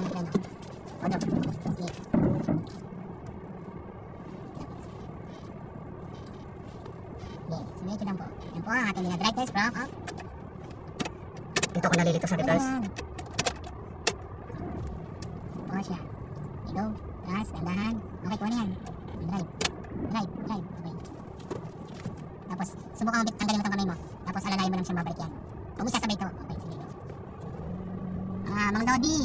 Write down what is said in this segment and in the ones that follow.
Ano? Sige. Sunod lang po. Yan po ang ating dinadrive test from off. Dito ako nalilito sa reverse. O siya. Okay, go. Gas, dandahan. Okay, kuha na yan. Drive. Okay. Tapos, subukan mo tanggalin mo itong kamay mo. Tapos, alalayan mo lang siyang babalik yan. Huwag mo sasabay ito. Okay, sige. Mga Lodi.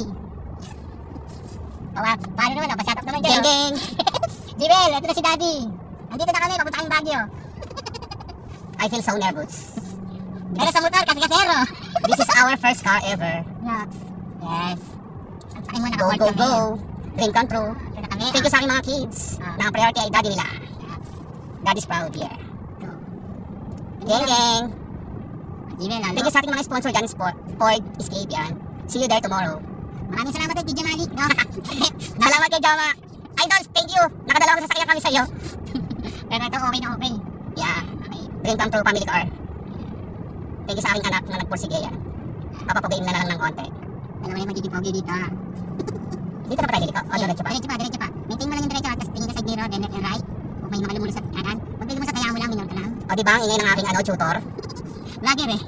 Paano naman? Pasyatap naman dyan. Geng! Jewel, ito na si Daddy. Nandito na kami, papunta kami Baguio. I feel so nervous. Pero sa motor, kasi kasero. This is our first car ever. Yes. Sa akin mo Go, naka-board go, kami. go! Dream come true. Ito na kami. Thank you sa aking mga kids na ang priority ay daddy nila. Yes. Daddy's proud here. Go. Geng! Jewel, lalo. Thank you sa ating mga sponsor dyan, Ford Escape yan. See you there tomorrow. Maraming salamat kay DJ Malik. No? Salamat kay Jama. Idol, thank you. Nakadalawang sasakyan kami sa iyo. Pero ito okay na okay. Yeah. Okay. Dream come true family car. Thank you sa aking anak na nagpursige yan. Papapabayin na lang ng konti. Alam mo na yung magiging pogi dito ha. Dito na pa tayo liliko? O, diretso pa? Diretso pa. Maintain mo lang yung diretso ha. Tapos tingin ka sa mirror, then left and right. Kung may makalumulos sa kanan. Pag may lumulos sa kaya mo lang, minor ka lang. O, diba ang ingay ng aking tutor? Vlogger eh.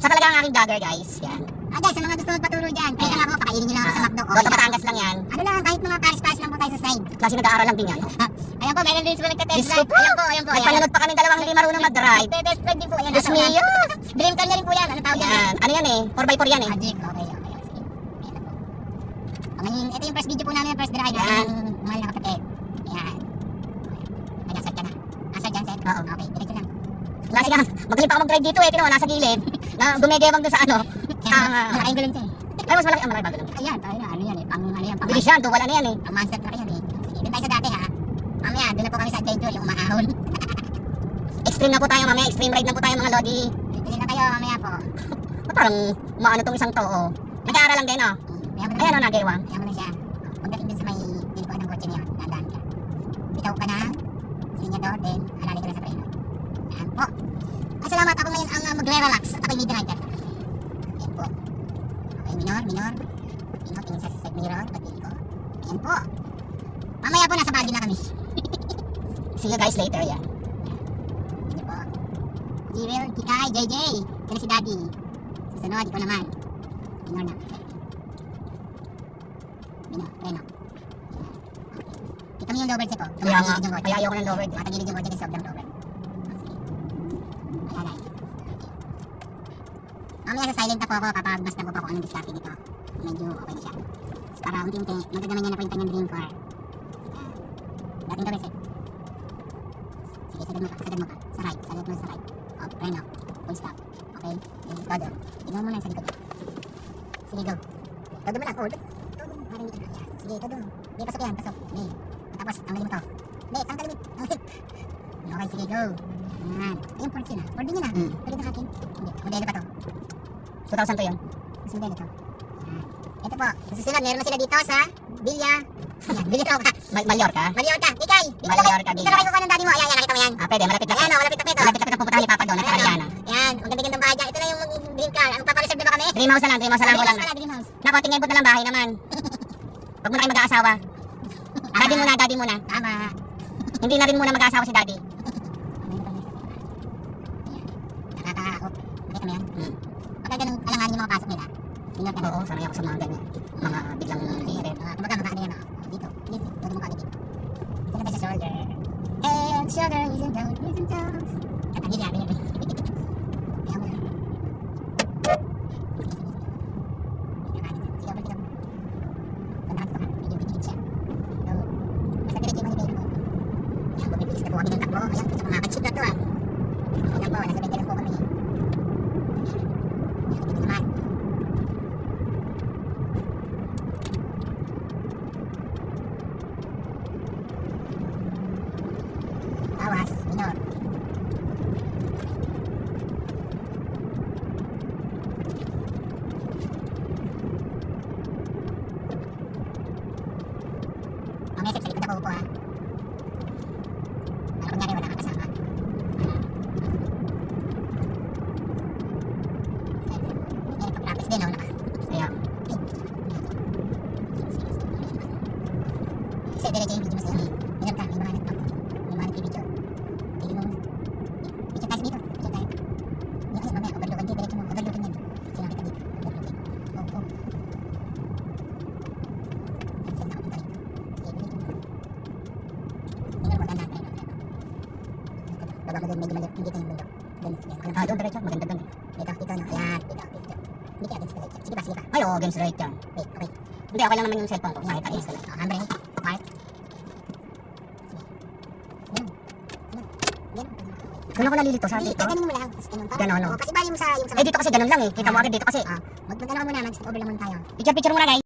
Sa talaga ang aking vlogger, guys. Yan. Guys, sa mga gusto magpaturo dyan, kaya lang ako, pakainin nyo lang ako sa McDo. Go to Batangas lang yan. Ano lang, kahit mga paris-paris lang po tayo sa side. Klase nag-aaral lang din yan. Ayan po, meron din sila nagka-test Diyos ko drive. po. Ayan po. May panunod pa kami dalawang hindi marunong mag-drive. Test drive din po. Ayan, Diyos nasa ulan. mio. Dream car niya rin po yan. Ano tawag yan? Yan. Ano yan eh? 4x4 yan eh. Jeep. Okay. Sige. Ayan na po. Ngayon, ito yung first video po namin, first drive. Yan. Mahal na kapatid. Ayan. Nag-asad ka na. Asad dyan, Seth? Oo. Okay, diretso lang. Klase nga. Magaling pa ako mag-drive dito eh. Tinawa, nasa gilid. Na gumegewang doon sa ano. Malaking gulong siya eh. Ay, mas malaki ang malaki bago lang. Ayan, tayo na. Ano yan eh? Pang ano yan? Pang Bilis yan. Duwala na yan eh. Pang monster truck yan eh. Sige, doon tayo sa dati ha. Mamaya, doon na po kami sa adventure, yung umaahon. Extreme na po tayo mamaya. Extreme ride na po tayo mga lodi. Pili na kayo mamaya po. Parang maano tong isang to oh. Nag-aaral lang din oh. Ayan oh, nagewang. Kaya mo na siya. Pagdating dun sa may pinikuan ng kotse niya, dadaan ka. Bitaw ka na, sinyador, then alali ka na sa preno. Ayan po. Salamat, ako ngayon ang magre-relax at ako'y lead rider. Ayan po. Okay, minor. Tingin sa side mirror, pagpili ko. Ayan po. Mamaya po, nasa Baguio na kami. See you guys later yan. Ayan po. Jewel, Kikay, JJ. Ito na si Daddy. Susunod, ikaw naman. Minor na. Preno. Kita mo yung lower check ko. Kaya nga, kaya ayoko ng lower. Matagilid yung kotse kasi sobrang lower. Ayan. Mamaya sa silent na po ako, papagbas na po ako anong diskarte dito. Medyo okay na siya. Para unti-unti, magagaman niya na po yung kanyang dream car. Dating gawin set. Sige, sagad mo ka. Sa right, sagad mo sa right. Preno. Full stop. Okay. Todo. Tignan mo na sa likod. Sige, go. Todo mo lang. Parang hindi ka na. Sige, todo. Hindi, pasok yan. Pasok. Hindi. Tapos, tanggalin mo to. Hindi, tanggalin mo. Okay, sige, go. Ayan. Ayun, Ford yun ah. Ford din yun ah. Pwede na hakin. Hindi. Modelo pa to. 2000 to yun. Mas modelo to. Ayan. Ito po. Susunod, meron na sila dito sa Villa. Ayan, Villa Tropa. Mallorca? Mallorca. Ikay. Mallorca, dito na kayo kukuha ng daddy mo. Ayan, nakita mo yan. Pwede. Malapit na. Ayan, malapit na pito. Malapit na pupuntahan ni Papa doon. At Ariana. Ayan, maganda-gandang bahay dyan. Ito na yung dream car. Ang papareserve na ba kami? Dream house na lang. Dream house na lang ko lang. Dream house. Naku, tingin na lang bahay naman. Huwag mo na kayo mag-aasawa. Daddy muna. Tama. Hindi na rin muna mag-aasawa si daddy. Nakaka-off. Kita mo yan? Pagka ganun alanganin yung mga pasok nila. Minor ka na. Oo, sanay ako sa mga ganyan. Mga biglang lihirin. Kumbaga makakano yan. Dito. Todo mo kagad dito. Ito na tayo sa shoulder. And shoulder isn't down, isn't toes. Katagil yan. Kaya mo lang. Sige, balik lang. Tandaan ko ka. Medyo bitigit siya. So, basta diretso yung manibay mo. Ayan, bumibilis na po kami ng takbo. Ayan, medyo makakachip na to ah. Ayan po, nasa 20 lang po kami. Ayan, dito naman. Bawas, minor. Mamaya sa likod ako upo ha. Para kunyari wala kang kasama. Ayan, pag-practice din oh. Ayan. diretso yung video mo sa'yo. Meron ka, may mga laptop. May mga nagpipicture. Tigil mo muna. Picture tayo dito. Picture tayo. Yan, yan, mamaya, overlookan kayo. Diretso mo, overlookan yan. Sino kita dito? Overlookan. Oh, oh. Saan nakapunta rin? Sige, diretso mo. Tingnan mo, ganda tayo. Baba mo doon, medyo maliit. Hindi tayo yung bundok. Doon, yan. Ah, doon diretso. Maganda doon. Dito, dito, no? Ayan, dito, dito. Hindi ka against the light. Sige pa, sige pa. Ay, oo, against the light yan. Wait, okay. Hindi, okay lang naman yung cellphone ko. Kahit against the light. Oh, handbrake. Park. Sige. Ganun. Ganun. Ganun. Doon ako nalilito sa Hindi, dito. gaganin mo lang. Tapos ganun. Parang- Ganon, no? Oo, kasi bali yung sa... Eh, dito kasi ganun lang eh. Kita mo agad dito kasi. Mag-ano ka muna, mag-step over lang muna tayo. Picture muna guys.